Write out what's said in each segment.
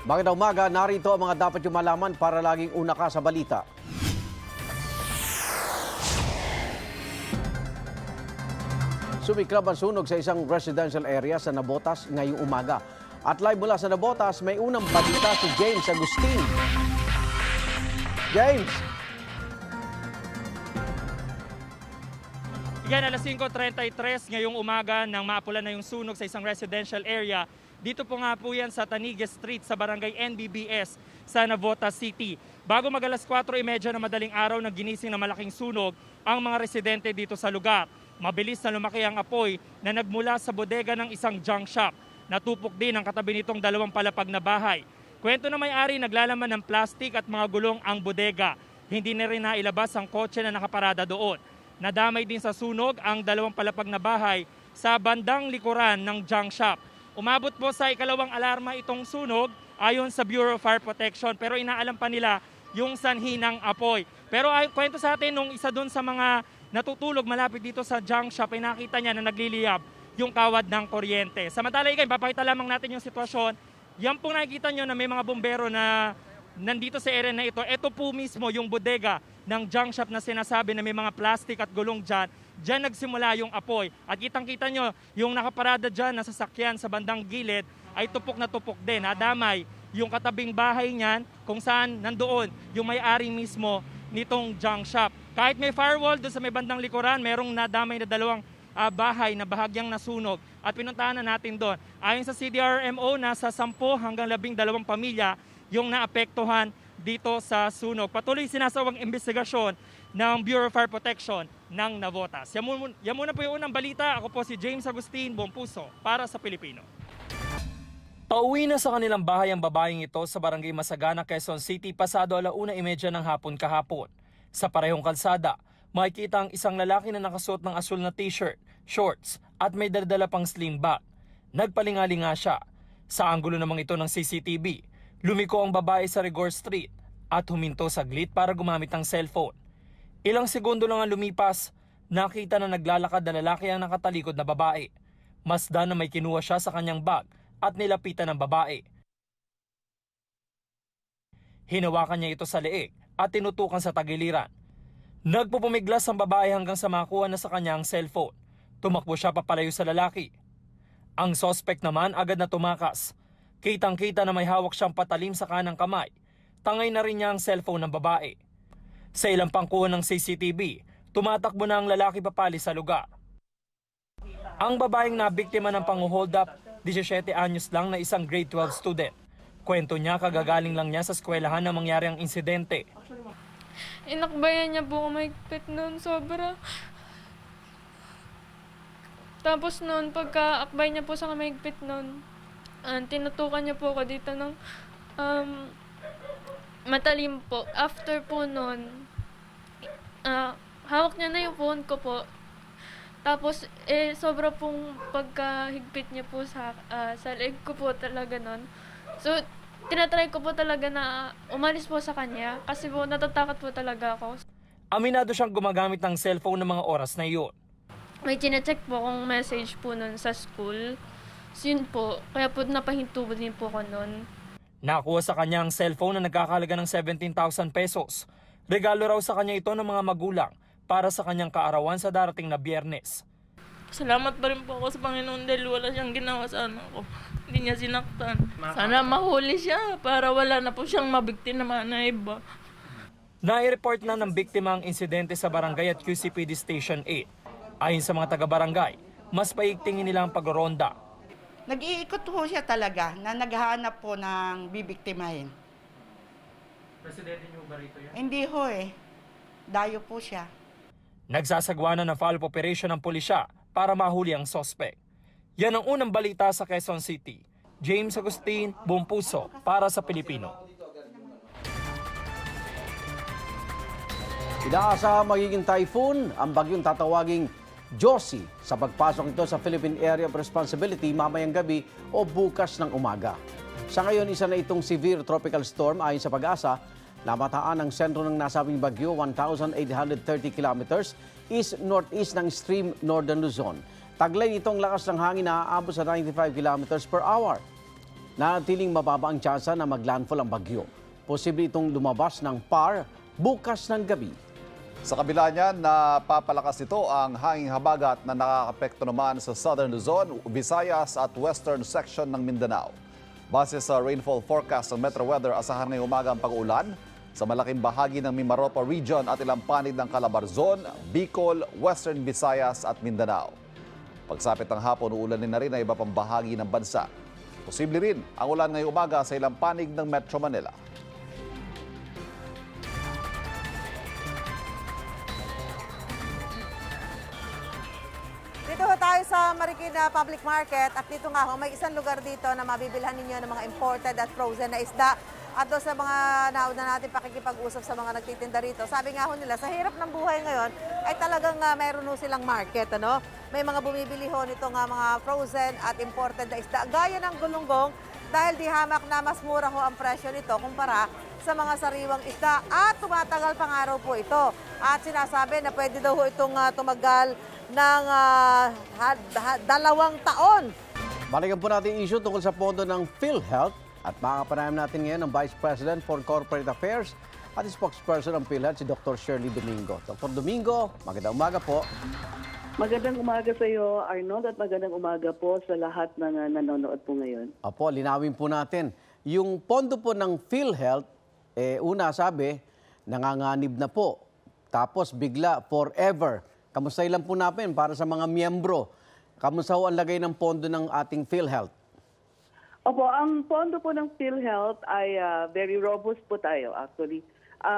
Magandang umaga, narito ang mga dapat yung malaman para laging una ka sa balita. Sumiklab ang sunog sa isang residential area sa Navotas ngayong umaga. At live mula sa Navotas, may unang balita si James Agustin. James! Yan, alas 5:33 ngayong umaga nang maapula na yung sunog sa isang residential area. Dito po nga po yan sa Tanigues Street sa barangay NBBS sa Navotas City. Bago mag alas 4:30 na madaling araw, nagginising na malaking sunog ang mga residente dito sa lugar. Mabilis na lumaki ang apoy na nagmula sa bodega ng isang junk shop. Natupok din ang katabi nitong dalawang palapag na bahay. Kwento na may-ari, naglalaman ng plastik at mga gulong ang bodega. Hindi na rin nailabas ang kotse na nakaparada doon. Nadamay din sa sunog ang dalawang palapag na bahay sa bandang likuran ng junk shop. Umabot po sa ikalawang alarma itong sunog ayon sa Bureau of Fire Protection, pero inaalam pa nila yung sanhi ng apoy. Pero kwento sa atin nung isa doon sa mga natutulog malapit dito sa junk shop ay nakita niya na nagliliyab yung kawad ng kuryente. Samantala, papakita lamang natin yung sitwasyon. Yan po nakikita nyo na may mga bumbero na nandito sa area na ito. Ito po mismo yung bodega ng junk shop na sinasabi na may mga plastic at gulong dyan. Diyan nagsimula yung apoy. At kitang-kita nyo, yung nakaparada dyan na sasakyan sa bandang gilid ay tupok na tupok din. Nadamay yung katabing bahay niyan kung saan nandoon yung may-ari mismo nitong junk shop. Kahit may firewall doon sa may bandang likuran, merong nadamay na dalawang bahay na bahagyang nasunog at pinuntahan na natin doon. Ayon sa CDRMO, nasa 10 hanggang 12 pamilya yung naapektuhan dito sa sunog. Patuloy sinasawang investigasyon ng Bureau of Fire Protection ng Navotas. Yan muna po yung unang balita. Ako po si James Agustin, buong puso para sa Pilipino. Pauwi na sa kanilang bahay ang babaeng ito sa Barangay Masagana, Quezon City pasado 1:30 ng hapon kahapon. Sa parehong kalsada, makikita ang isang lalaki na nakasuot ng asul na t-shirt, shorts at may dala pang sling bag. Nagpalingali nga siya. Sa anggulo namang ito ng CCTV, lumiko ang babae sa Rigor Street at huminto saglit para gumamit ng cellphone. Ilang segundo lang ang lumipas, nakita na naglalakad na lalaki ang nakatalikod na babae. Masdan na may kinuha siya sa kanyang bag at nilapitan ng babae. Hinawakan niya ito sa leeg at tinutukan sa tagiliran. Nagpupumiglas ang babae hanggang sa makuha na sa kanya ang cellphone. Tumakbo siya papalayo sa lalaki. Ang suspect naman agad na tumakas. Kitang-kita na may hawak siyang patalim sa kanang kamay. Tangay na rin niya ang cellphone ng babae. Sa ilang pangkuha ng CCTV, tumatakbo na ang lalaki papali sa lugar. Ang babaeng nabiktima ng pang-hold up, 17 anyos lang na isang grade 12 student. Kwento niya, kagagaling lang niya sa eskwelahan na mangyari ang insidente. Inakbayan niya po kumagpit noon, sobra. Tapos noon, pagka-akbay niya po sa kamigpit noon, tinutukan niya po ako dito ng matalim po. After po noon, hawak niya na yung phone ko po. Tapos, sobra pong pagkahigpit niya po sa leg ko po talaga noon. So, tinatry ko po talaga na umalis po sa kanya kasi po natatakot po talaga ako. Aminado siyang gumagamit ng cellphone ng mga oras na iyon. May chinecheck po akong message po nun sa school. So, yun po, kaya po napahinto din po ko nun. Nakuha sa kanya ang cellphone na nagkakalaga ng 17,000 pesos. Regalo raw sa kanya ito ng mga magulang para sa kanyang kaarawan sa darating na Biyernes. Salamat pa rin po ako sa Panginoon dahil wala siyang ginawa sa anak ko. Hindi niya sinaktan. Sana mahuli siya para wala na po siyang mabiktima na iba. Nai-report na ng biktima ang insidente sa barangay at QCPD Station 8. Ayon sa mga taga-barangay, mas paigtingin nila ang pagronda. Nag-iikot po siya talaga na naghahanap po ng bibiktimahin. Presidente niyo ba rito yan? Hindi ho eh. Dayo po siya. Nagsasagwa na ng follow-up operation ng pulisya para mahuli ang suspect. Yan ang unang balita sa Quezon City. James Agustin, buong puso para sa Pilipino. Inaasa magiging typhoon ang bagyong tatawaging Josie sa pagpasok ito sa Philippine Area of Responsibility mamayang gabi o bukas ng umaga. Sa ngayon, isa na itong severe tropical storm ayon sa Pag-asa. Namataan ang sentro ng nasabing bagyo 1,830 kilometers east-northeast ng extreme northern Luzon. Taglay itong lakas ng hangin na aabot sa 95 kilometers per hour. nanatiling mababa ang tsansa na maglandfall ang bagyo. Posible itong lumabas ng PAR bukas ng gabi. Sa kabila niyan, napapalakas nito ang hanging habagat na nakakapekto naman sa Southern Luzon, Visayas at Western section ng Mindanao. Base sa rainfall forecast ng Metro Weather, asahan ngayong umaga ang pag-ulan sa malaking bahagi ng Mimaropa Region at ilang panig ng Calabarzon, Bicol, Western Visayas at Mindanao. Pagsapit ng hapon, uulanin na rin ang iba pang bahagi ng bansa. Posible rin ang ulan ngayong umaga sa ilang panig ng Metro Manila. Dito ho tayo sa Marikina Public Market at dito nga ho, may isang lugar dito na mabibilhan ninyo ng mga imported at frozen na isda. At doon sa mga nauna natin pakikipag-usap sa mga nagtitinda rito, sabi nga ho nila, sa hirap ng buhay ngayon, ay talagang meron ho silang market. Ano? May mga bumibili ho nito nga mga frozen at imported na isda. Gaya ng gulunggong, dahil di hamak na mas mura ho ang presyo nito kumpara sa mga sariwang isda. At tumatagal pang araw po ito. At sinasabi na pwede daw ho itong tumagal ng 2 taon. Balikan po natin yung issue tungkol sa pondo ng PhilHealth at makakapanayam natin ngayon ang Vice President for Corporate Affairs at spokesperson ng PhilHealth, si Dr. Shirley Domingo. Dr. Domingo, magandang umaga po. Magandang umaga sa iyo, Arnold, at magandang umaga po sa lahat ng nanonood po ngayon. Opo, linawin po natin. Yung pondo po ng PhilHealth, una sabi, nanganganib na po. Tapos bigla, forever. Kamusta lang po natin para sa mga miyembro? Kamusta ho ang lagay ng pondo ng ating PhilHealth? Opo, ang pondo po ng PhilHealth ay very robust po tayo actually.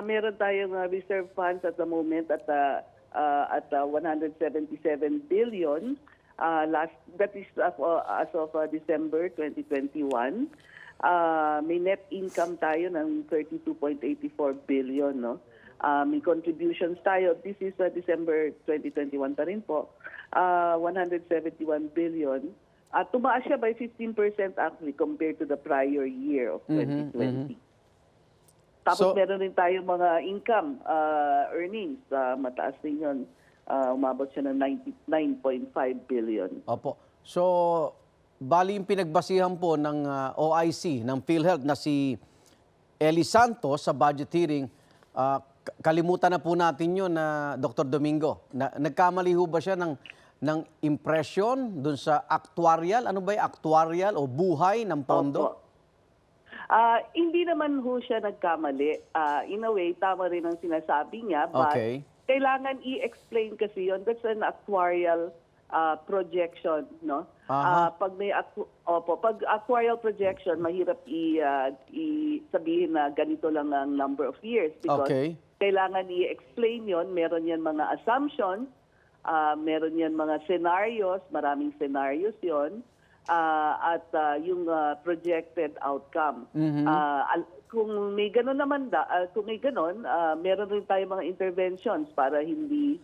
Meron tayong reserve funds at the moment at 177 billion. That is as of December 2021. May net income tayo ng 32.84 billion, no? May contributions tayo. This is December 2021 pa rin po. 171 billion. Tumaas siya by 15% actually compared to the prior year of 2020. Tapos meron rin tayong mga income earnings. Mataas din yun. Umabot siya ng 99.5 billion. Opo. So, bali yung pinagbasihan po ng OIC, ng PhilHealth na si Eli Santos sa budget hearing, kalimutan na po natin yun na Dr. Domingo. Nagkamali ho ba siya ng impression dun sa actuarial? Ano ba yung actuarial o buhay ng pondo? Opo. Hindi naman ho siya nagkamali. In a way, tama rin ang sinasabi niya. But kailangan i-explain kasi yun. That's an actuarial projection, no? Pag may pag actuarial projection, mahirap sabihin na ganito lang ang number of years because kailangan i-explain yon. Meron yan mga assumptions, meron yan mga scenarios, maraming scenarios yon, at yung projected outcome. Kung may gano'n naman meron rin tayong mga interventions para hindi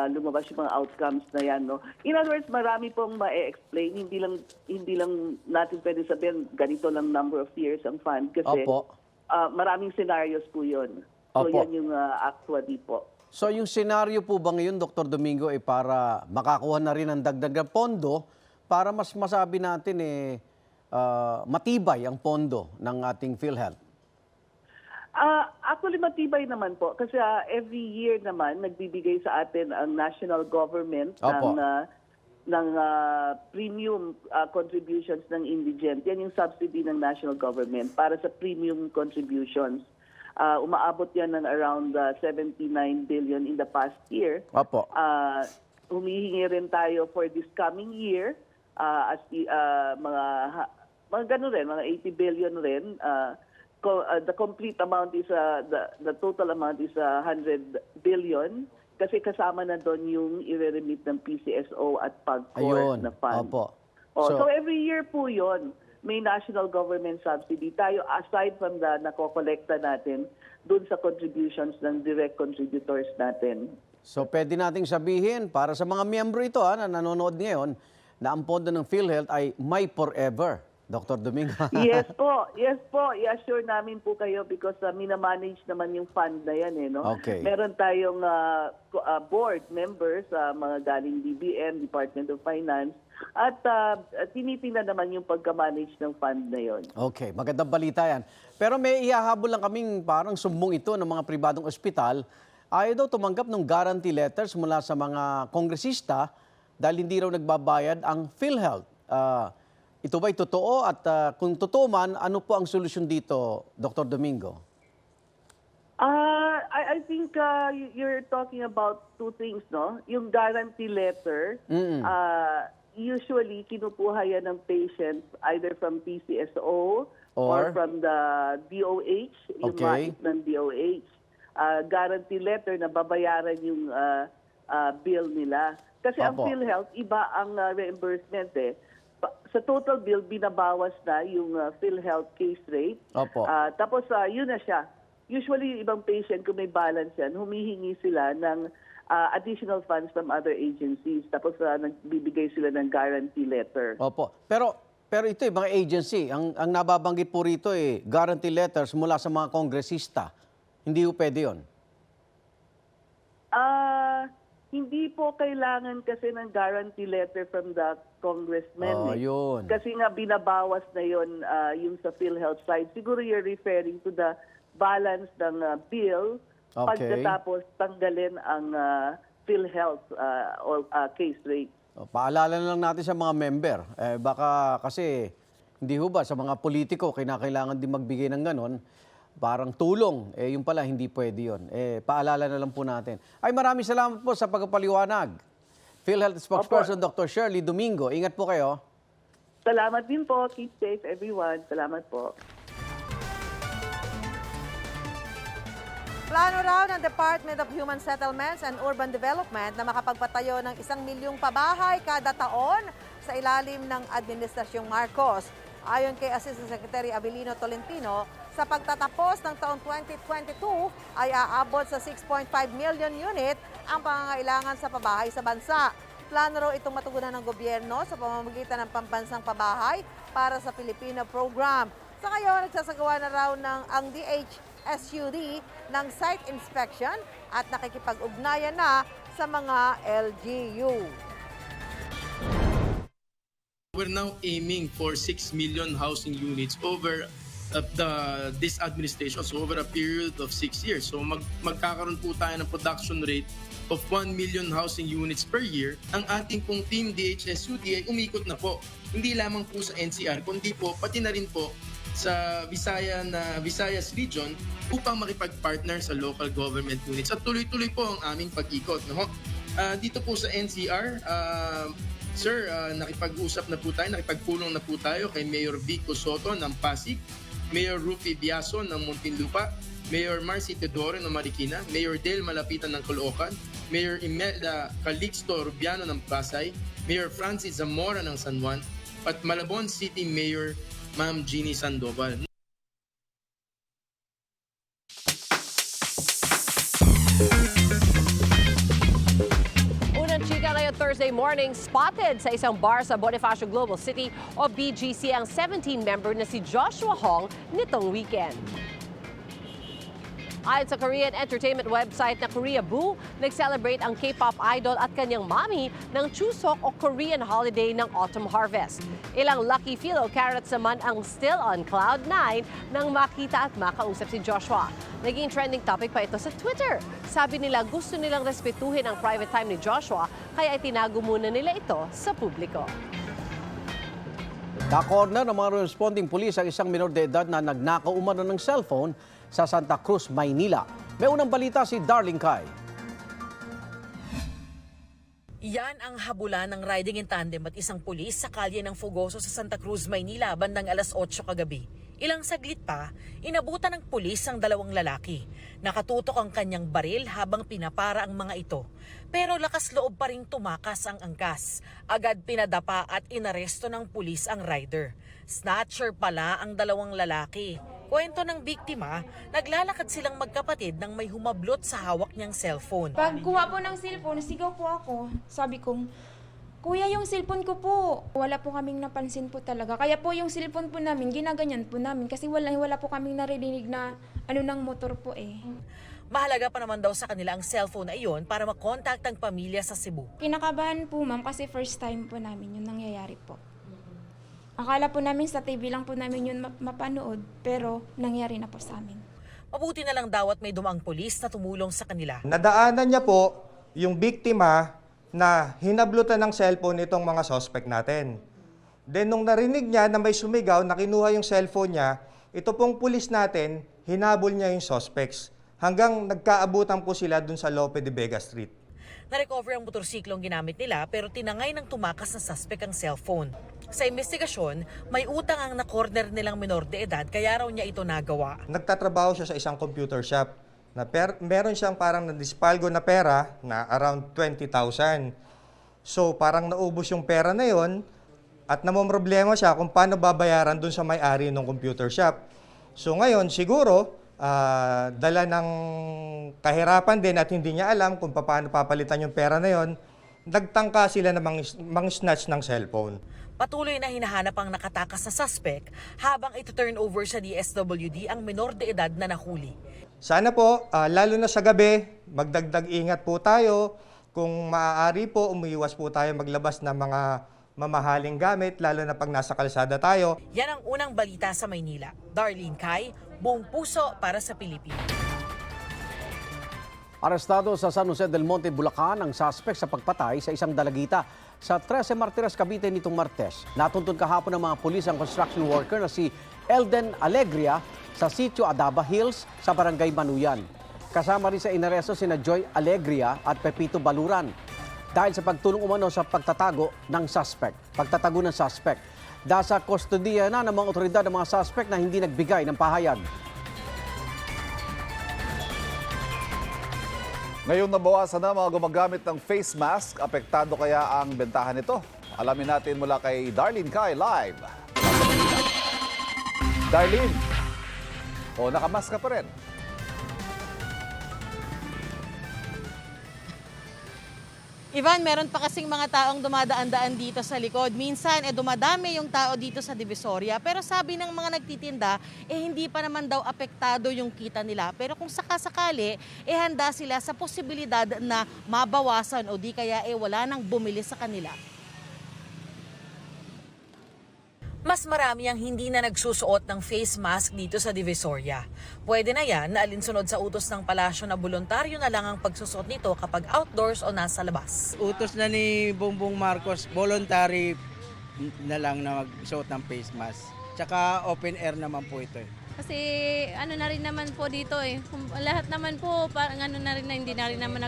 lumabas yung mga outcomes na yan, no? In other words, marami pong ma-explain. Hindi lang natin pwede sabihin ganito lang number of years ang fund kasi maraming scenarios po yun. So yan yung actually po. So yung senaryo po ba ngayon, Dr. Domingo, ay para makakuha na rin ng dagdag na pondo para mas masabi natin matibay ang pondo ng ating PhilHealth? Actually, matibay naman po. Kasi every year naman, nagbibigay sa atin ang national government ng premium contributions ng indigent. Yan yung subsidy ng national government para sa premium contributions. Umaabot yan ng around 79 billion in the past year. Humihingi rin tayo for this coming year mga ganun rin, mga 80 billion rin. The complete amount is the total amount is 100 billion kasi kasama na doon yung i-remit ng PCSO at PAGCOR na fund. So every year po yon may national government subsidy tayo aside from the nakokolekta natin doon sa contributions ng direct contributors natin. So pwede nating sabihin para sa mga miyembro ito na nanonood ngayon na ang pondo ng PhilHealth ay may forever. Dr. Domingo. Yes po. I-assure namin po kayo because minamanage naman yung fund na yan. No? Okay. Meron tayong board members, mga galing DBM, Department of Finance, at tinitingnan naman yung pagka-manage ng fund na yon. Okay, magandang balita yan. Pero may ihahabol lang kaming parang sumbong ito ng mga pribadong ospital. Ayaw daw tumanggap ng guarantee letters mula sa mga kongresista dahil hindi raw nagbabayad ang PhilHealth. Ito ba'y totoo? At kung totoo man, ano po ang solusyon dito, Dr. Domingo? I think you're talking about two things, no? Yung guarantee letter, usually kinukuha yan ng patients either from PCSO or from the DOH, yung mais ng DOH. Guarantee letter na babayaran yung bill nila. Kasi ang PhilHealth, iba ang reimbursement eh. Sa total bill, binabawas na yung PhilHealth case rate. Tapos yun na siya. Usually, yung ibang patient, kung may balance yan, humihingi sila ng additional funds from other agencies. Tapos nagbibigay sila ng guarantee letter. Opo. Pero ito mga agency, ang nababanggit po rito guarantee letters mula sa mga kongresista. Hindi po pwede yun? Hindi po kailangan kasi ng guarantee letter from the congressman. Yun. Kasi nga binabawas na yun yung sa PhilHealth side. Siguro you're referring to the balance ng bill pagkatapos tanggalin ang PhilHealth case rate. Paalala na lang natin sa mga member. Baka kasi hindi ho ba sa mga politiko kinakailangan din magbigay ng ganon. Parang tulong. Yung pala, hindi pwede yun. Paalala na lang po natin. Ay, maraming salamat po sa pagpapaliwanag. PhilHealth spokesperson Dr. Shirley Domingo. Ingat po kayo. Salamat din po. Keep safe, everyone. Salamat po. Plano raw ng Department of Human Settlements and Urban Development na makapagpatayo ng 1 milyong pabahay kada taon sa ilalim ng Administrasyong Marcos. Ayon kay Assistant Secretary Abilino Tolentino, sa pagtatapos ng taong 2022 ay aabot sa 6.5 million unit ang pangangailangan sa pabahay sa bansa. Plano raw itong matugunan ng gobyerno sa pamamagitan ng pambansang pabahay para sa Filipino program. Sa ngayon, nagsasagawa na raw ang DHSUD ng site inspection at nakikipag-ugnayan na sa mga LGU. We're now aiming for 6 million housing units over this administration, so over a period of 6 years. So magkakaroon po tayo ng production rate of 1 million housing units per year. Ang ating pong team DHSUD ay umikot na po. Hindi lamang po sa NCR, kundi po pati na rin po sa Visayas region upang makipag-partner sa local government units. At tuloy-tuloy po ang aming pag-ikot. No? Dito po sa NCR, Sir, nakipag-usap na po tayo, nakipagpulong na po tayo kay Mayor Vico Soto ng Pasig, Mayor Rufy Biaso ng Muntinlupa, Mayor Marcy Teodoro ng Marikina, Mayor Del Malapitan ng Caloocan, Mayor Imelda Calixto Rubiano ng Pasay, Mayor Francis Zamora ng San Juan, at Malabon City Mayor Ma'am Jeannie Sandoval. Thursday morning, spotted sa isang bar sa Bonifacio Global City o BGC ang 17-member na si Joshua Hong nitong weekend. Ayon sa Korean entertainment website na Korea Boo, nag-celebrate ang K-pop idol at kanyang mommy ng Chuseok o Korean holiday ng Autumn Harvest. Ilang lucky fellow carrots naman ang still on cloud 9 nang makita at makausap si Joshua. Naging trending topic pa ito sa Twitter. Sabi nila gusto nilang respetuhin ang private time ni Joshua kaya itinago muna nila ito sa publiko. Nakorner ng mga responding police ang isang minor de edad na nagnakaw umano ng cellphone sa Santa Cruz, Maynila. May unang balita si Darling Kai. Yan ang habulan ng riding in tandem at isang pulis sa kalye ng Fugoso sa Santa Cruz, Maynila bandang alas 8 kagabi. Ilang saglit pa, inabutan ng pulis ang dalawang lalaki. Nakatutok ang kanyang baril habang pinapara ang mga ito. Pero lakas loob pa ring tumakas ang angkas. Agad pinadapa at inaresto ng pulis ang rider. Snatcher pala ang dalawang lalaki. Kwento ng biktima, naglalakad silang magkapatid nang may humablot sa hawak niyang cellphone. Pagkuha po ng cellphone, sigaw po ako. Sabi kong, Kuya, yung cellphone ko po. Wala po kaming napansin po talaga. Kaya po yung cellphone po namin, ginaganyan po namin. Kasi wala po kaming narinig na ng motor po eh. Mahalaga pa naman daw sa kanila ang cellphone na iyon para makontakt ang pamilya sa Cebu. Kinakabahan po ma'am kasi first time po namin yun nangyayari po. Akala po namin sa TV lang po namin yun mapanood, pero nangyari na po sa amin. Mabuti na lang daw at may dumaang pulis na tumulong sa kanila. Nadaanan niya po yung biktima na hinablutan ng cellphone itong mga suspect natin. Then nung narinig niya na may sumigaw, na kinuha yung cellphone niya, ito pong pulis natin, hinabol niya yung suspects. Hanggang nagkaabutan po sila dun sa Lope de Vega Street. Na-recover ang motorsiklong ginamit nila pero tinangay ng tumakas na suspect ang cellphone. Sa investigasyon, may utang ang na-corner nilang minor de edad kaya raw niya ito nagawa. Nagtatrabaho siya sa isang computer shop. Meron siyang parang na-dispalgo na pera na around 20,000. So parang naubos yung pera na yon at namomroblema siya kung paano babayaran dun sa may-ari ng computer shop. So ngayon siguro, dala ng kahirapan din at hindi niya alam kung paano papalitan yung pera na yon, nagtangka sila na mang-snatch ng cellphone. Patuloy na hinahanap ang nakatakas na suspect habang ito turn over sa DSWD ang minor de edad na nahuli. Sana po, lalo na sa gabi, magdagdag ingat po tayo. Kung maaari po, umiiwas po tayo maglabas ng mga mamahaling gamit, lalo na pag nasa kalsada tayo. Yan ang unang balita sa Maynila. Darlene Kai, buong puso para sa Pilipinas. Arestado sa San Jose del Monte, Bulacan ang suspect sa pagpatay sa isang dalagita sa 13 Martires, Cavite nitong Martes. Natuntun kahapon ng mga pulis ang construction worker na si Elden Alegria sa sitio Adaba Hills sa Barangay Manuyan. Kasama rin sa inaresto sina Joy Alegria at Pepito Baluran dahil sa pagtulong umano sa pagtatago ng suspect. Dasa kustodiya na ng mga otoridad ng mga suspect na hindi nagbigay ng pahayag. Ngayon nabawasan na mga gumagamit ng face mask. Apektado kaya ang bentahan nito? Alamin natin mula kay Darlene Kai live. Darlene, nakamask ka pa rin. Ivan, meron pa kasing mga taong dumadaan-daan dito sa likod. Minsan, dumadami yung tao dito sa Divisoria. Pero sabi ng mga nagtitinda, hindi pa naman daw apektado yung kita nila. Pero kung sakasakali, handa sila sa posibilidad na mabawasan o di kaya wala nang bumili sa kanila. Mas marami ang hindi na nagsusuot ng face mask dito sa Divisoria. Pwede na yan na alinsunod sa utos ng palasyo na voluntaryo na lang ang pagsusuot nito kapag outdoors o nasa labas. Utos na ni Bongbong Marcos, voluntary na lang na magsuot ng face mask. Tsaka open air naman po ito. Kasi na rin naman po dito lahat naman po parang na rin na hindi na rin naman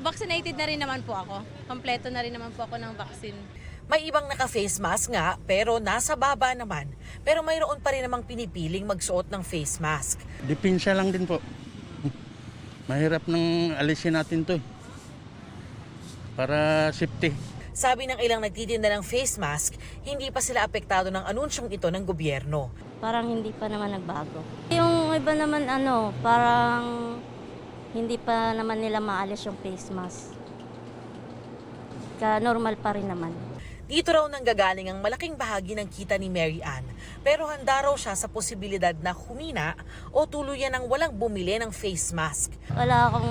vaccinated na rin naman po ako. Kompleto na rin naman po ako ng vaccine. May ibang naka-face mask nga pero nasa baba naman. Pero mayroon pa rin namang pinipiling magsuot ng face mask. Depensa lang din po. Mahirap nang alisin natin to para safety. Sabi ng ilang nagtitinda ng face mask, hindi pa sila apektado ng anunsyong ito ng gobyerno. Parang hindi pa naman nagbago. Yung iba naman parang hindi pa naman nila maalis yung face mask. Normal pa rin naman. Dito raw nanggagaling ang malaking bahagi ng kita ni Mary Ann. Pero handa raw siya sa posibilidad na humina o tuluyan ng walang bumili ng face mask. Wala akong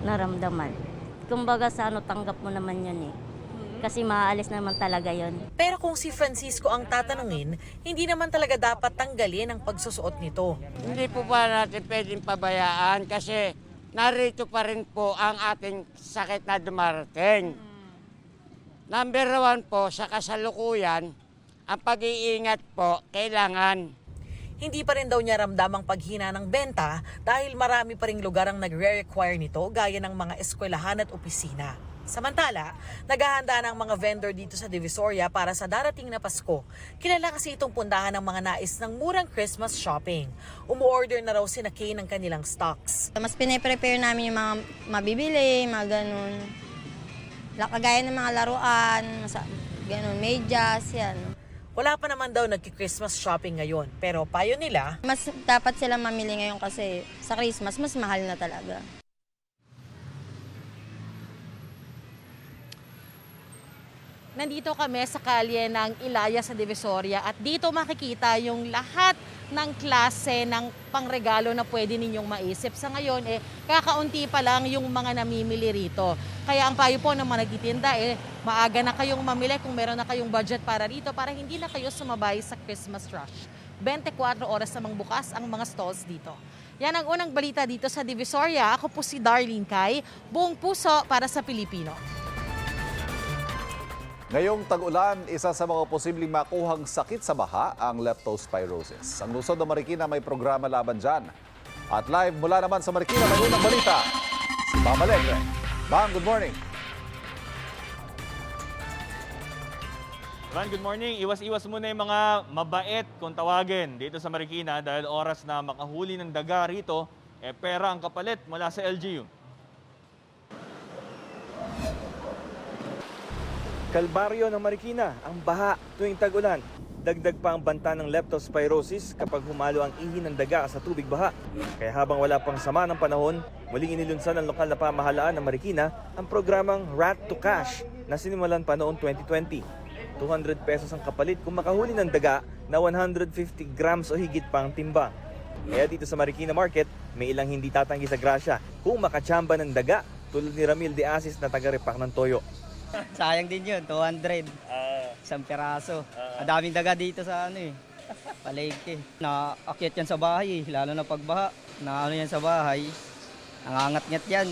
naramdaman. Kumbaga sa tanggap mo naman yun Kasi maaalis naman talaga yun. Pero kung si Francisco ang tatanungin, hindi naman talaga dapat tanggalin ang pagsusuot nito. Hindi po ba natin pwedeng pabayaan kasi narito pa rin po ang ating sakit na dumarating. Number 1 po, sa kasalukuyan, ang pag-iingat po, kailangan. Hindi pa rin daw niya ramdam ang paghina ng benta dahil marami pa ring lugar ang nagre-require nito gaya ng mga eskwelahan at opisina. Samantala, naghahanda ng mga vendor dito sa Divisoria para sa darating na Pasko. Kilala kasi itong pundahan ng mga nais ng murang Christmas shopping. Umu-order na raw sina Kay ng kanilang stocks. Mas pine-prepare namin yung mga mabibili, mga ganun. Kagaya ng mga laruan, ganun, medyas, yan. Wala pa naman daw nagki-Christmas shopping ngayon, pero payo nila, mas dapat sila mamili ngayon kasi sa Christmas, mas mahal na talaga. Nandito kami sa kalye ng Ilaya sa Divisoria at dito makikita yung lahat ng klase ng pangregalo na pwede ninyong maisip. Sa ngayon, kakaunti pa lang yung mga namimili rito. Kaya ang payo po ng mga nagtitinda, maaga na kayong mamili kung meron na kayong budget para rito para hindi na kayo sumabay sa Christmas rush. 24 oras namang bukas ang mga stalls dito. Yan ang unang balita dito sa Divisoria. Ako po si Darlene Kai, buong puso para sa Pilipino. Ngayong tag-ulan, isa sa mga posibleng makuhang sakit sa baha ang leptospirosis. Ang lungsod ng Marikina may programa laban dyan. At live mula naman sa Marikina, may unang balita. Si Bam Alegre. Bam, good morning. Ron, good morning. Iwas-iwas muna yung mga mabait kung tawagin dito sa Marikina dahil oras na makahuli ng daga rito, pera ang kapalit mula sa LGU. Kalbaryo ng Marikina, ang baha tuwing tag-ulan. Dagdag pa ang banta ng leptospirosis kapag humalo ang ihi ng daga sa tubig baha. Kaya habang wala pang sama ng panahon, muling inilunsan ng lokal na pamahalaan ng Marikina ang programang Rat to Cash na sinimulan pa noong 2020. 200 pesos ang kapalit kung makahuli ng daga na 150 grams o higit pang timbang. Kaya dito sa Marikina Market, may ilang hindi tatanggi sa grasya kung makachamba ng daga tulad ni Ramil de Asis na taga-repak ng toyo. Sayang din yun, 200. Isang piraso. Ang daming daga dito sa palengke. Naakyat yan sa bahay lalo na pagbaha. Na yan sa bahay, nangangat-ngat yan.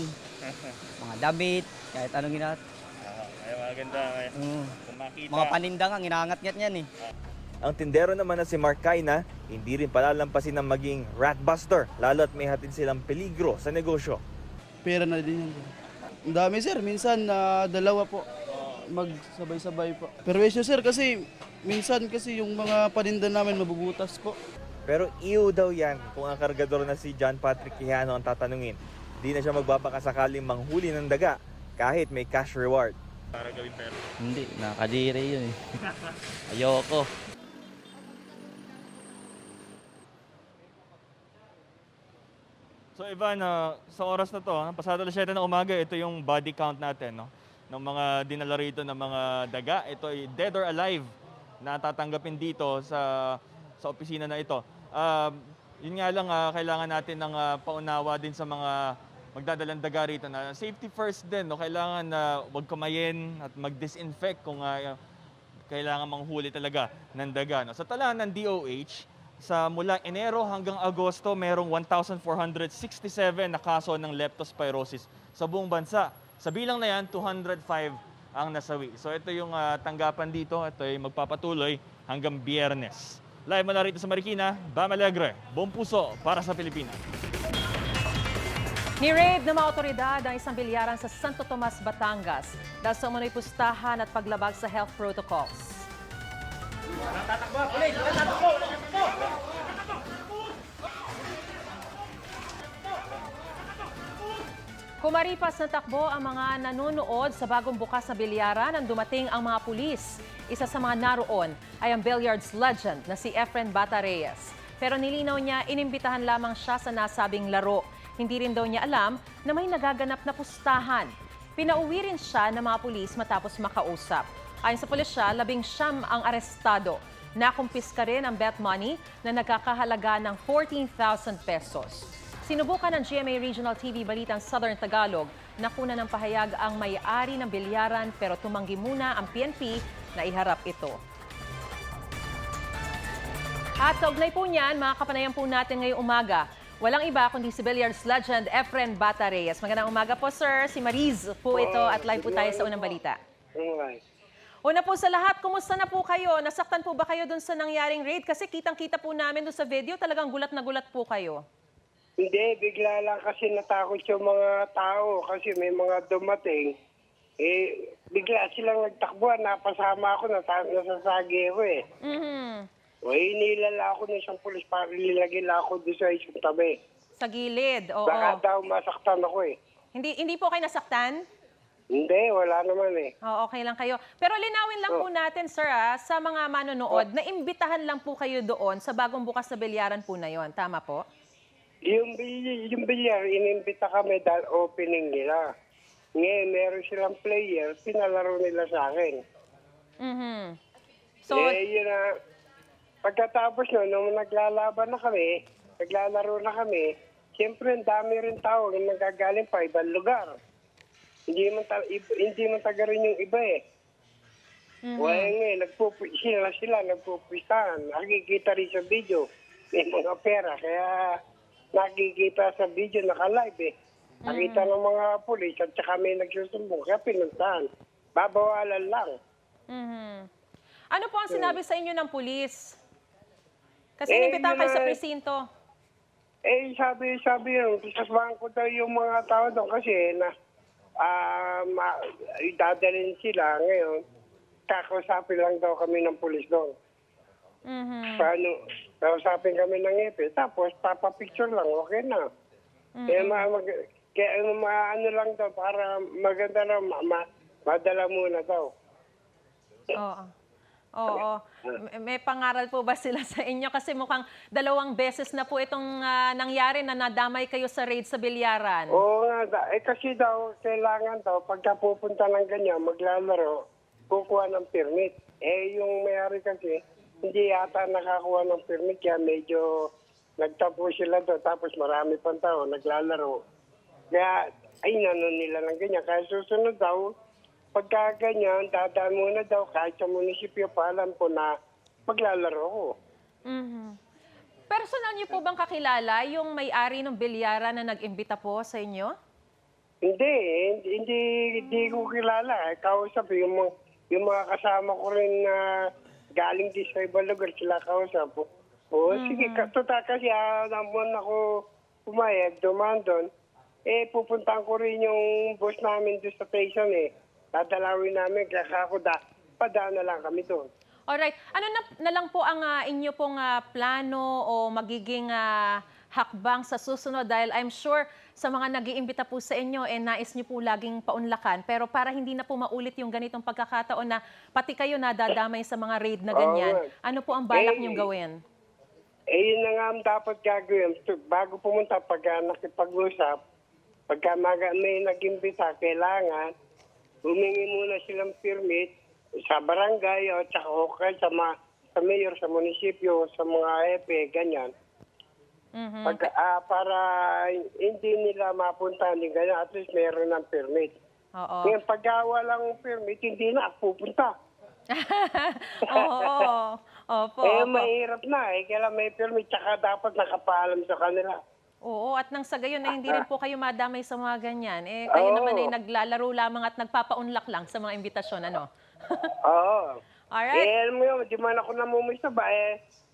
Mga damit, kahit anong ginat. Ay, maganda. Kung makita. Mga paninda nga, ginangat-ngat yan Ang tindero naman na si Mark Kaina, hindi rin palalampasin ng maging rat buster, lalo at may hatid silang peligro sa negosyo. Pera na din yan. Ang dami sir, minsan dalawa po, magsabay-sabay po. Pero sir kasi, minsan kasi yung mga paninda namin mabubutas po. Pero iyo daw yan kung ang kargador na si John Patrick Quijano ang tatanungin. Di na siya magbabakasakaling manghuli ng daga kahit may cash reward. Para gawin pera. Hindi, nakadiri yun Ayoko. So Ivan, sa oras na to, pasado alas 7 ng umaga, ito yung body count natin ng mga dinala rito ng mga daga. Ito ay dead or alive na tatanggapin dito sa opisina na ito. Yun nga lang, kailangan natin ng paunawa din sa mga magdadalang daga rito na safety first din. Kailangan na wag kumayin at mag-disinfect kung kailangan manghuli talaga ng daga. Sa tala ng DOH, sa mula Enero hanggang Agosto, merong 1,467 na kaso ng leptospirosis sa buong bansa. Sa bilang na yan, 205 ang nasawi. So ito yung tanggapan dito. Ito ay magpapatuloy hanggang Biyernes. Live mula rito sa Marikina, Bam Alegre, buong puso para sa Pilipinas. Ni-raid ng mga otoridad ang isang bilyaran sa Santo Tomas, Batangas dahil sa umunoy pustahan at paglabag sa health protocols. Kumaripas ng takbo ang mga nanonood sa bagong bukas na bilyaran nang dumating ang mga pulis. Isa sa mga naroon ay ang billiards legend na si Efren Bata Reyes. Pero nilinaw niya, inimbitahan lamang siya sa nasabing laro. Hindi rin daw niya alam na may nagaganap na pustahan. Pinauwi rin siya ng mga pulis matapos makausap. Ayon sa pulisya, 19 ang arestado. Nakumpiska rin ang bet money na nagkakahalaga ng 14,000 pesos. Sinubukan ng GMA Regional TV Balitang Southern Tagalog na kuna ng pahayag ang may-ari ng bilyaran pero tumanggi muna ang PNP na iharap ito. At kaugnay po niyan, mga kapanayan po natin ngayong umaga. Walang iba kundi si billiards legend Efren Bata Reyes. Magandang umaga po sir, si Mariz po ito at live po tayo sa unang balita. Una po sa lahat, kumusta na po kayo? Nasaktan po ba kayo dun sa nangyaring raid? Kasi kitang-kita po namin dun sa video, talagang gulat na gulat po kayo. Hindi, bigla lang kasi natakot yung mga tao kasi may mga dumating. Bigla silang nagtakbuhan, napasama ako, nasasagi ako hinilala ako ng isang pulis para nilagila ako doon sa isang tabi. Sa gilid, oo. Baka daw masaktan ako Hindi po kayo nasaktan? Hindi, wala naman Okay lang kayo. Pero linawin lang po natin, sir, sa mga manonood, na imbitahan lang po kayo doon sa bagong bukas na bilyaran po na yon. Tama po? Yung bilyar, inimbita kami dahil opening nila. Ngayon, meron silang player, pinalaro nila sa akin. So, yun na, pagkatapos nun, nung naglalaban na kami, naglalaro na kami, siyempre, ang dami rin tao na nagagaling pa ibang lugar. Hindi man taga rin yung iba eh. Sila nagpupistahan. Nakikita rin sa video. May mga pera. Kaya nakikita sa video, naka-live eh. Nakita ng mga pulis at saka may nagsusumbong. Kaya pinuntahan. Babawalan lang. Ano po ang sinabi sa inyo ng pulis? Kasi inimbitahan kayo sa presinto. Sabi yun, sasamahan ko daw yung mga tao doon kasi na dadalhin sila ngayon. Kakausapin lang daw kami ng pulis doon. Kausapin kami ng EPE, tapos papapicture lang, okay na. Kaya ano lang daw, para maganda na madala muna daw. Oo. May pangaral po ba sila sa inyo? Kasi mukhang 2 beses na po itong nangyari na nadamay kayo sa raid sa bilyaran. Oo nga. Kasi daw, kailangan daw, pagka pupunta ng ganyan, maglalaro, kukuha ng permit. Yung mayari kasi, hindi yata nakakuha ng permit, kaya medyo nagtapo sila doon. Tapos marami pang tao, naglalaro. Kaya, nanon nila ng ganyan. Kaya susunod daw, pagka ganyan, dadaan muna daw kahit sa munisipyo pa alam ko na maglalaro ko. Personal niyo po bang kakilala yung may-ari ng bilyaran na nag-imbita po sa inyo? Hindi ko kilala. Kausap, yung mga kasama ko rin na galing din sa ibang lugar, sila kausap. Sige, kasi naman ako pumayag, dumaan doon. Pupuntahan ko rin yung boss namin doon sa station eh. Dadalawin namin, padaan na lang kami doon. Alright. Ano na lang po ang inyo pong plano o magiging hakbang sa susunod? Dahil I'm sure sa mga nag-iimbita po sa inyo, nais nyo po laging paunlakan. Pero para hindi na po maulit yung ganitong pagkakataon na pati kayo nadadamay sa mga raid na ganyan, ano po ang balak nyong gawin? Yun na nga ang dapat gagawin. Bago pumunta, pagka nakipag-usap, pagka may nag-imbita, kailangan humingi muna silang permit sa barangay o tsaka sa mayor, sa munisipyo, sa mga EPE, ganyan. Para hindi nila mapuntahan din ganyan, at least meron ng permit. Ngayon, pagka walang permit, hindi na pupunta. Opo. Mahirap na kailan may permit, tsaka dapat nakapaalam sa kanila. Oo, at nang sa gayon na hindi rin po kayo madamay sa mga ganyan. Kayo naman ay naglalaro lamang at nagpapaunlak lang sa mga imbitasyon, ano? Oo. Alright. Alam mo yun, di man ako namumusta ba,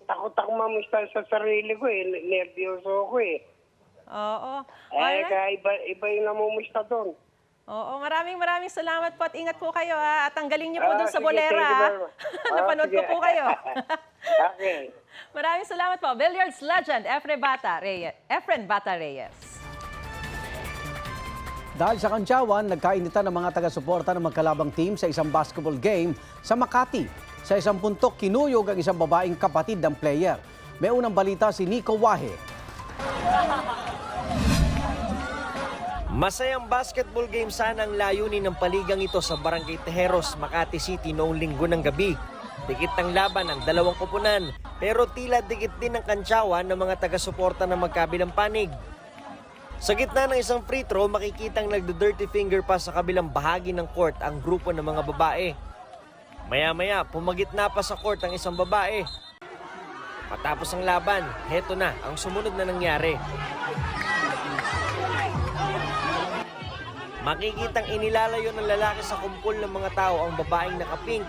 takot ako mamusta sa sarili ko nervyoso ako Oo. Alright. Kaya iba yung namumusta doon. Oo, maraming salamat po at ingat po kayo at tanggalin niyo po doon sa sige, bolera. Napanood ko po kayo. Okay. Maraming salamat po. Billiards legend, Efren Bata Reyes. Dahil sa Kantyawan, nagkainitan ng mga taga-suporta ng magkalabang team sa isang basketball game sa Makati. Sa isang puntok, kinuyog ang isang babaeng kapatid ng player. May unang balita si Nico Wahe. Masayang basketball game sana ang layunin ng paligang ito sa Barangay Tejeros, Makati City noong linggo ng gabi. Dikit ng laban ang dalawang koponan, pero tila dikit din ang kantsawan ng mga taga-suporta ng magkabilang panig. Sa gitna ng isang free throw, makikitang nagdo-dirty finger pa sa kabilang bahagi ng court ang grupo ng mga babae. Maya-maya, pumagitna pa sa court ang isang babae. Matapos ang laban, heto na ang sumunod na nangyari. Makikitang inilalayo ng lalaki sa kumpol ng mga tao ang babaeng nakapink,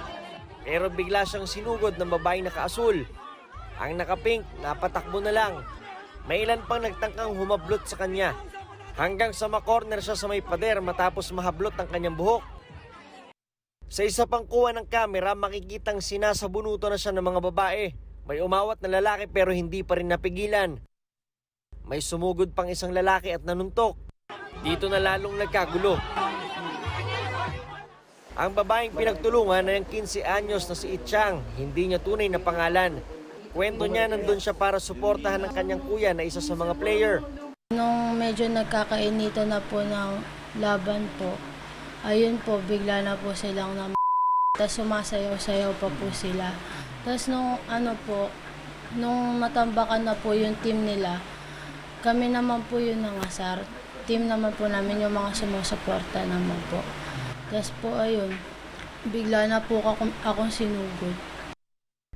pero bigla siyang sinugod ng babaeng nakaasul. Ang nakapink, napatakbo na lang. May ilan pang nagtangkang humablot sa kanya, hanggang sa makorner siya sa may pader matapos mahablot ang kanyang buhok. Sa isa pang kuha ng kamera, makikitang sinasabunuto na siya ng mga babae. May umawat na lalaki pero hindi pa rin napigilan. May sumugod pang isang lalaki at nanuntok. Dito na lalong nagkagulo. Ang babaeng pinagtulungan ay ang 15 anyos na si Itchang, hindi niya tunay na pangalan. Kwento niya nandun siya para suportahan ng kanyang kuya na isa sa mga player. Nung medyo nagkakainitan na po ng laban po, ayun po, bigla na po silang Tapos sumasayaw-sayaw pa po sila. Tapos nung nung matambakan na po yung team nila, kami naman po yung nangasar. Team naman po namin yung mga sumusuporta naman po. Tapos po ayun, bigla na po akong sinugod.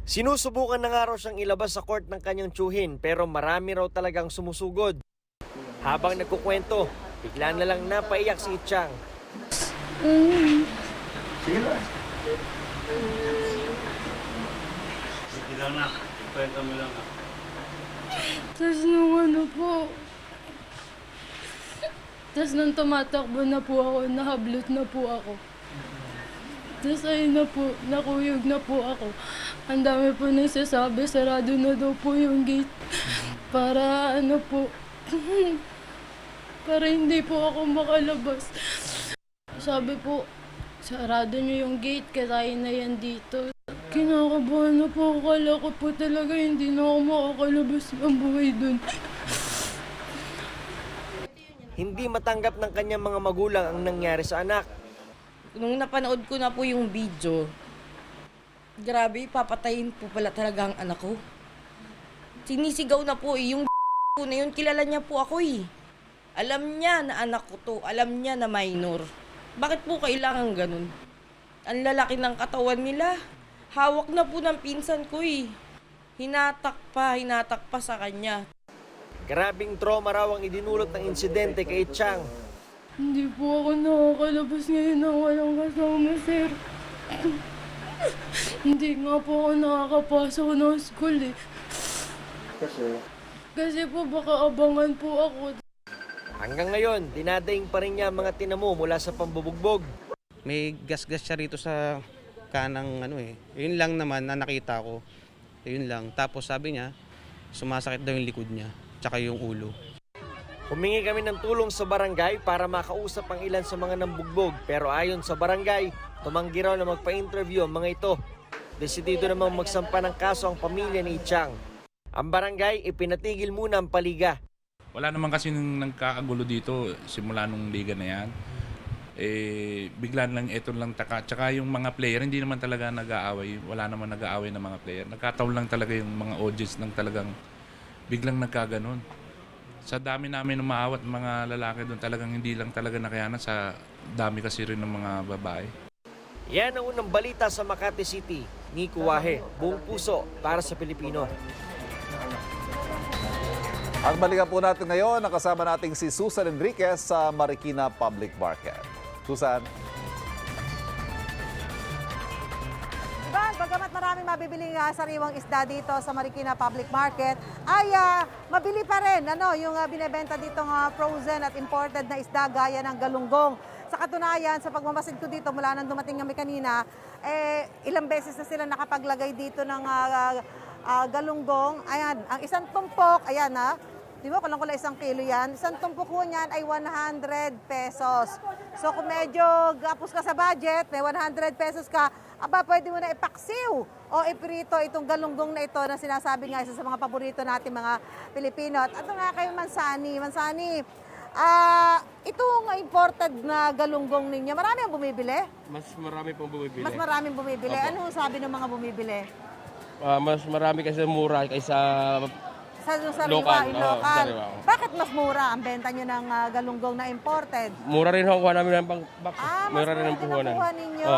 Sinusubukan na nga raw siyang ilabas sa court ng kanyang tiyuhin pero marami raw talagang sumusugod. Habang nagkukwento, bigla na lang napaiyak si Itchang. Sige lang. Sige lang na. Kwento mo lang. Tapos nung tapos nung tumatakbo na po ako, nahablot na po ako. Tapos ayun na po, nakuyog na po ako. Ang dami po nagsasabi, sarado na daw po yung gate. Para para hindi po ako makalabas. Sabi po, sarado niyo yung gate, katayin na yan dito. Kinakabahan na po ako, kala ko po talaga hindi na ako makakalabas ng buhay dun. Hindi matanggap ng kanyang mga magulang ang nangyari sa anak. Nung napanood ko na po yung video, grabe, papatayin po pala talaga ang anak ko. Sinisigaw na po yung na yun, kilala niya po ako eh. Alam niya na anak ko to, alam niya na minor. Bakit po kailangan ganun? Ang lalaki ng katawan nila. Hawak na po ng pinsan ko eh. Hinatak pa sa kanya. Grabing trauma raw ang idinulot ng insidente kay Itchang. Hindi po ako nakakalabas ngayon ng walang kasama, sir. Hindi nga po ako nakakapasok ng school eh. Kasi po baka abangan po ako. Hanggang ngayon, dinadaing pa rin niya mga tinamo mula sa pambubugbog. May gas-gas siya rito sa kanang Yun lang naman na nakita ko. Yun lang. Tapos sabi niya, sumasakit daw yung likod niya, tsaka yung ulo. Humingi kami ng tulong sa barangay para makausap ang ilan sa mga nambugbog. Pero ayon sa barangay, tumanggi raw na magpa-interview ang mga ito. Desidido namang magsampa ng kaso ang pamilya ni Itchang. Ang barangay ipinatigil muna ang paliga. Wala naman kasi nung nagkakagulo dito simula nung liga na yan. Biglaan lang ito lang taka. Tsaka yung mga player, hindi naman talaga nag-aaway. Wala naman nag-aaway ng mga player. Nagkataon lang talaga yung mga audience ng talagang biglang nagkaganon. Sa dami namin umaawat mga lalaki doon, talagang hindi lang talaga nakayanan sa dami kasi rin ng mga babae. Yan ang unang balita sa Makati City. Nico Wahe, buong puso para sa Pilipino. Ang balikan po natin ngayon, nakasama natin si Susan Enriquez sa Marikina Public Market. Susan. Bagamat maraming mabibiling sariwang isda dito sa Marikina Public Market, ay mabili pa rin yung binebenta dito frozen at imported na isda gaya ng galunggong. Sa katunayan, sa pagmamasid ko dito mula nang dumating kami kanina, ilang beses na sila nakapaglagay dito ng galunggong. Ayan, ang isang tumpok, ayan di ba, kulang-kulang 1 kilo yan. Isang tumpok ko niyan ay 100 pesos. So kung medyo gapos ka sa budget, may 100 pesos ka, pwede mo na ipaksiw o iprito itong galunggong na ito na sinasabi nga isa sa mga paborito natin mga Pilipino. At ito nga kay Mansani. Mansani, itong imported na galunggong ninyo, marami ang bumibili? Mas marami pong bumibili. Mas maraming bumibili. Opo. Ano sabi ng mga bumibili? Mas marami kasi mura kaysa Sa Lokal, lokal. sariwa. Bakit mas mura ang benta nyo ng galunggong na imported? mura rin ho kuha namin ng pang-box. Mas mura din ang kuha ninyo.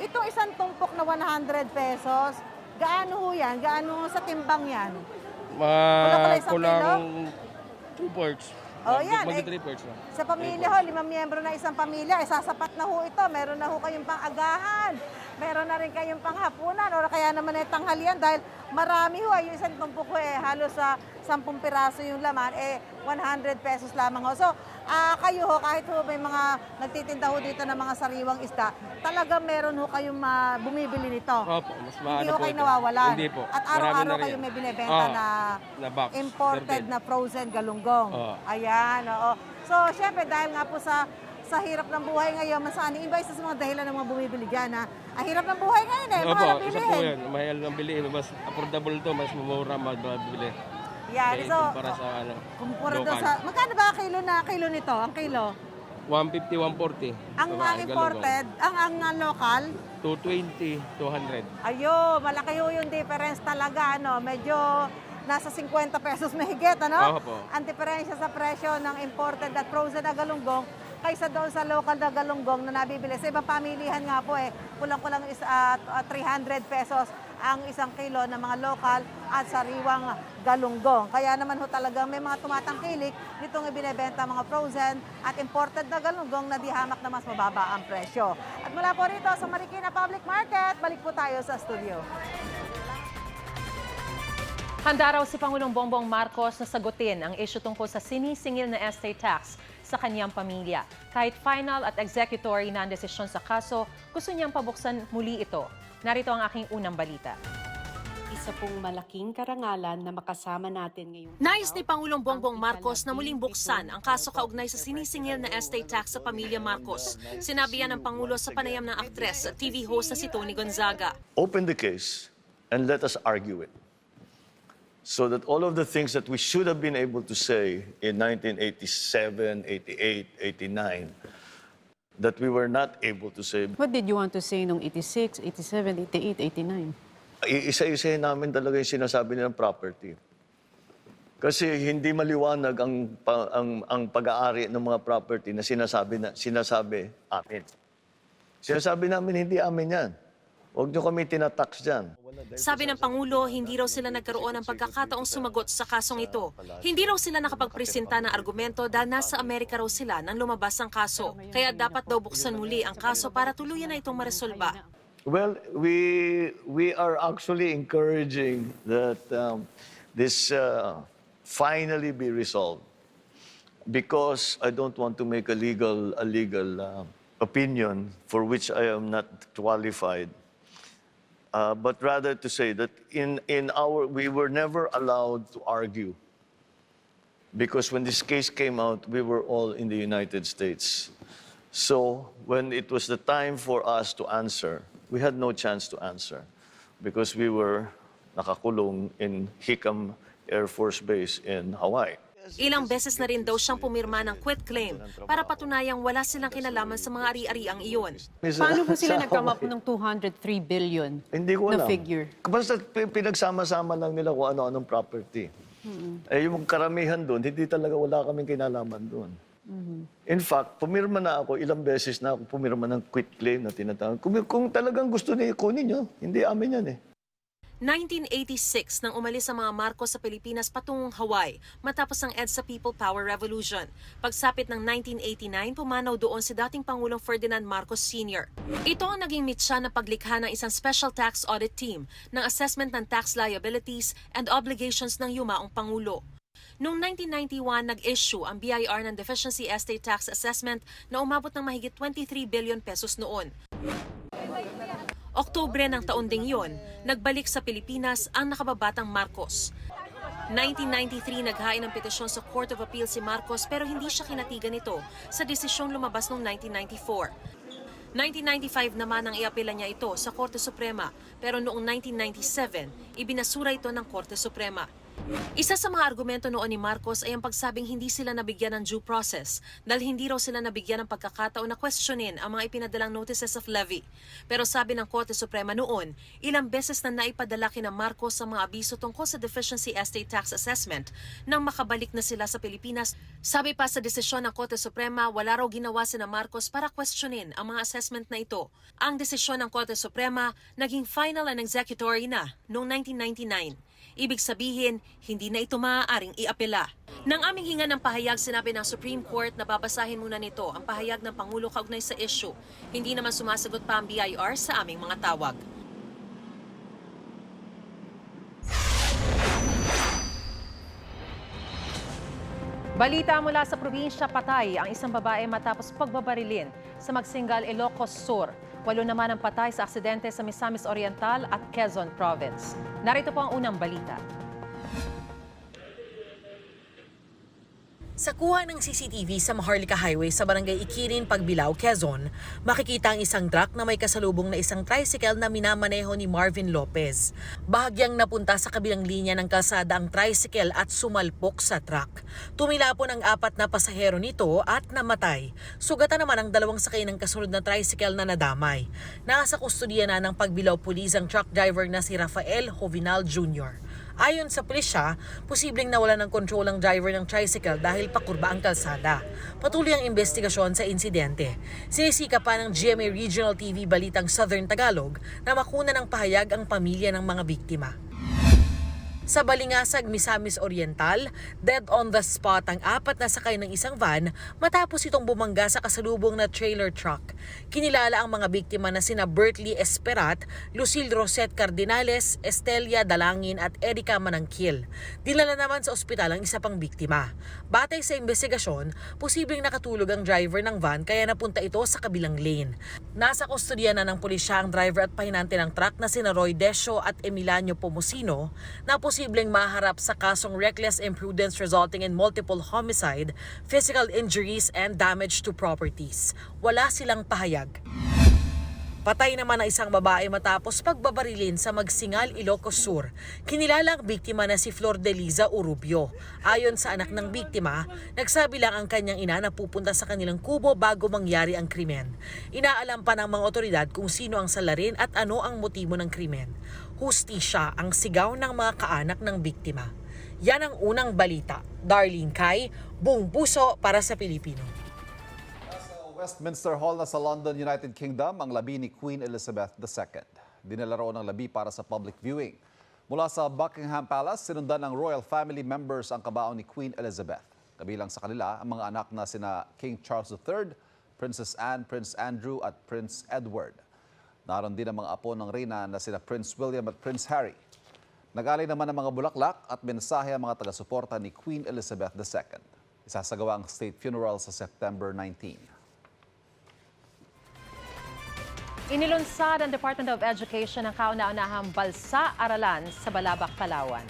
Itong isang tumpok na 100 pesos, gaano ho yan? Gaano sa timbang yan? Kulang-kulang 1 kilo? Kulang 2 ports. Yan. Mag 3 ports na. Sa pamilya ho, 5 miyembro na isang pamilya, sasapat na ho ito. Meron na ho kayong pang-agahan. Meron na rin kayong panghapunan o kaya naman ay tanghalian dahil marami ho. Yung isang tumpok ho halos sa 10 piraso yung laman, 100 pesos lamang ho. So, kayo ho, kahit ho may mga nagtitinda ho dito ng mga sariwang isda, talaga meron ho kayong bumibili nito. Opo, mas Hindi ho kayo nawawalan. Hindi po. At araw-araw kayo may binibenta na box. imported na frozen galunggong. Ayan, oo. So, syempre, dahil nga po sa hirap ng buhay ngayon, Mansani, iba isa sa mga dahilan ng mga bumibili dyan, Ang hirap ng buhay ngayon, mahal ang Opo, isa po yan. Mahal ang bilihin. Mas affordable to, mas mumura mabili. Yan, so, kumpara sa kumpara doon sa, magkano ba kilo nito? Ang kilo? 150, 140. Ang imported, ang local, 220, 200. ayo, malaki yung difference talaga, ano, medyo nasa 50 pesos mahigit, ano? Opo. Ang diferensya sa presyo ng imported at frozen na galunggong kaysa doon sa local na galunggong na nabibili. Sa ibang pamilihan nga po kulang-kulang is 300 pesos ang isang kilo ng mga local at sariwang galunggong. Kaya naman ho talagang may mga tumatangkilik nitong ibinebenta mga frozen at imported na galunggong na di hamak na mas mababa ang presyo. At mula po rito sa Marikina Public Market, balik po tayo sa studio. Handa raw si Pangulong Bongbong Marcos na sagutin ang issue tungkol sa sinisingil na estate tax sa kanyang pamilya. Kahit final at executory na ang desisyon sa kaso, gusto niyang pabuksan muli ito. Narito ang aking unang balita. Isa pong malaking karangalan na makasama natin ngayong Nais ni Pangulong Bongbong Marcos na muling buksan ang kaso kaugnay sa sinisingil na estate tax sa pamilya Marcos. Sinabi yan ng Pangulo sa panayam ng aktres at TV host na si Tony Gonzaga. Open the case and let us argue it. So that all of the things that we should have been able to say in 1987, 88, 89, that we were not able to say. What did you want to say nung 86, 87, 88, 89? Isa-isahin namin talaga yung sinasabi nilang property. Kasi hindi maliwanag ang pag-aari ng mga property na sinasabi amin. Sinasabi namin hindi amin yan. Huwag niyo kami tinatax dyan. Sabi ng Pangulo, hindi raw sila nagkaroon ng pagkakataong sumagot sa kasong ito. Hindi raw sila nakapagpresenta ng argumento dahil nasa Amerika raw sila nang lumabas ang kaso. Kaya dapat daw buksan muli ang kaso para tuluyan na itong maresolba. Well, we are actually encouraging that this finally be resolved, because I don't want to make a legal opinion for which I am not qualified. But rather to say that we were never allowed to argue, because when this case came out, we were all in the United States. So when it was the time for us to answer, we had no chance to answer because we were nakakulong in Hickam Air Force Base in Hawaii. Ilang beses na rin daw siyang pumirma ng quitclaim para patunayang wala silang kinalaman sa mga ari-ariang iyon. Paano po sila nag-come up ng 203 billion Hindi ko na alam. figure? Basta pinagsama-sama lang nila kung ano-anong property. Yung karamihan doon, hindi talaga wala kaming kinalaman doon. In fact, pumirma na ako, ilang beses na ako pumirma ng quitclaim na tinatawag. Kung talagang gusto niyo kunin nyo, hindi amin yan 1986 nang umalis ang mga Marcos sa Pilipinas patungong Hawaii matapos ang EDSA People Power Revolution. Pagsapit ng 1989, pumanaw doon si dating Pangulong Ferdinand Marcos Sr. Ito ang naging mitsa na paglikha ng isang special tax audit team ng assessment ng tax liabilities and obligations ng yumaong Pangulo. Noong 1991, nag-issue ang BIR ng Deficiency Estate Tax Assessment na umabot ng mahigit 23 billion pesos noon. Oktubre ng taon ding yon, nagbalik sa Pilipinas ang nakababatang Marcos. 1993, naghain ng petisyon sa Court of Appeal si Marcos pero hindi siya kinatigan nito sa desisyong lumabas noong 1994. 1995 naman ang iapela niya ito sa Korte Suprema pero noong 1997, ibinasura ito ng Korte Suprema. Isa sa mga argumento noon ni Marcos ay ang pagsabing hindi sila nabigyan ng due process dahil hindi raw sila nabigyan ng pagkakataon na questionin ang mga ipinadalang notices of levy. Pero sabi ng Korte Suprema noon, ilang beses na naipadala kina Marcos ang mga abiso tungkol sa Deficiency Estate Tax Assessment nang makabalik na sila sa Pilipinas. Sabi pa sa desisyon ng Korte Suprema, wala raw ginawa sina Marcos para questionin ang mga assessment na ito. Ang desisyon ng Korte Suprema naging final and executory na noong 1999. Ibig sabihin, hindi na ito maaaring iapela. Nang aming hinga ng pahayag, sinabi ng Supreme Court na babasahin muna nito ang pahayag ng Pangulo kaugnay sa issue. Hindi naman sumasagot pa ang BIR sa aming mga tawag. Balita mula sa probinsya, patay ang isang babae matapos pagbabarilin sa Magsingal, Ilocos Sur. 8 naman ang patay sa aksidente sa Misamis Oriental at Quezon Province. Narito po ang unang balita. Sa kuha ng CCTV sa Maharlika Highway sa Barangay Ikirin, Pagbilao, Quezon, makikita ang isang truck na may kasalubong na isang tricycle na minamaneho ni Marvin Lopez. Bahagyang napunta sa kabilang linya ng kalsada ang tricycle at sumalpok sa truck. Tumilapon ang 4 na pasahero nito at namatay. Sugatan naman ang 2 sakay ng kasunod na tricycle na nadamay. Nasa kustodiya na ng Pagbilao Police ang truck driver na si Rafael Jovinal Jr. Ayon sa pulisya, posibleng nawala ng kontrol ang driver ng tricycle dahil pakurba ang kalsada. Patuloy ang investigasyon sa insidente. Sinisika pa ng GMA Regional TV Balitang Southern Tagalog na makuna ng pahayag ang pamilya ng mga biktima. Sa Balingasag, Misamis Oriental, dead on the spot ang 4 na sakay ng isang van matapos itong bumangga sa kasalubong na trailer truck. Kinilala ang mga biktima na sina Bertley Esperat, Lucille Rosette Cardinales, Estelia Dalangin at Erica Manangkil. Dinala naman sa ospital ang isa pang biktima. Batay sa investigasyon, posibleng nakatulog ang driver ng van kaya napunta ito sa kabilang lane. Nasa kustodiya na ng pulisya ang driver at pahinante ng truck na sina Roy Desio at Emiliano Pomosino na posibleng maharap sa kasong reckless imprudence resulting in multiple homicide, physical injuries, and damage to properties. Wala silang pahayag. Patay naman ang isang babae matapos pagbabarilin sa Magsingal, Ilocos Sur. Kinilala ang biktima na si Flor de Liza Urubio. Ayon sa anak ng biktima, nagsabi lang ang kanyang ina na pupunta sa kanilang kubo bago mangyari ang krimen. Inaalam pa ng mga otoridad kung sino ang salarin at ano ang motibo ng krimen. Hustisya ang sigaw ng mga kaanak ng biktima. Yan ang unang balita. Darlene Kai, buong puso para sa Pilipino. Westminster Hall na sa London, United Kingdom, ang labi ni Queen Elizabeth II. Dinala raw ng labi para sa public viewing. Mula sa Buckingham Palace, sinundan ng royal family members ang kabaon ni Queen Elizabeth. Kabilang sa kanila ang mga anak na sina King Charles III, Princess Anne, Prince Andrew at Prince Edward. Naroon din ang mga apo ng reyna na sina Prince William at Prince Harry. Nag-alay naman ng mga bulaklak at mensahe ang mga taga-suporta ni Queen Elizabeth II. Isasagawa ang state funeral sa September 19. Inilunsad ang Department of Education ang kauna-unahang balsa-aralan sa Balabac, Palawan.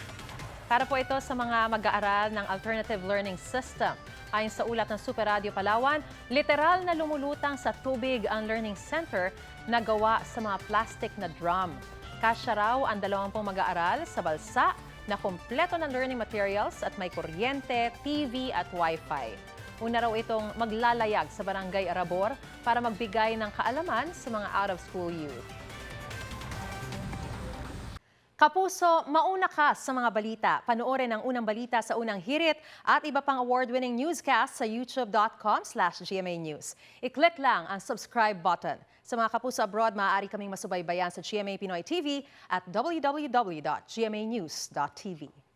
Para po ito sa mga mag-aaral ng Alternative Learning System. Ayon sa ulat ng Super Radio Palawan, literal na lumulutang sa tubig ang Learning Center na gawa sa mga plastic na drum. Kasya raw ang 20 mag-aaral sa balsa na kumpleto ng learning materials at may kuryente, TV at Wi-Fi. Una raw itong maglalayag sa Barangay Arabor para magbigay ng kaalaman sa mga out-of-school youth. Kapuso, mauna ka sa mga balita. Panoorin ang unang balita sa unang hirit at iba pang award-winning newscast sa youtube.com/GMA News. I-click lang ang subscribe button. Sa mga kapuso abroad, maaari kaming masubaybayan sa GMA Pinoy TV at www.gmanews.tv.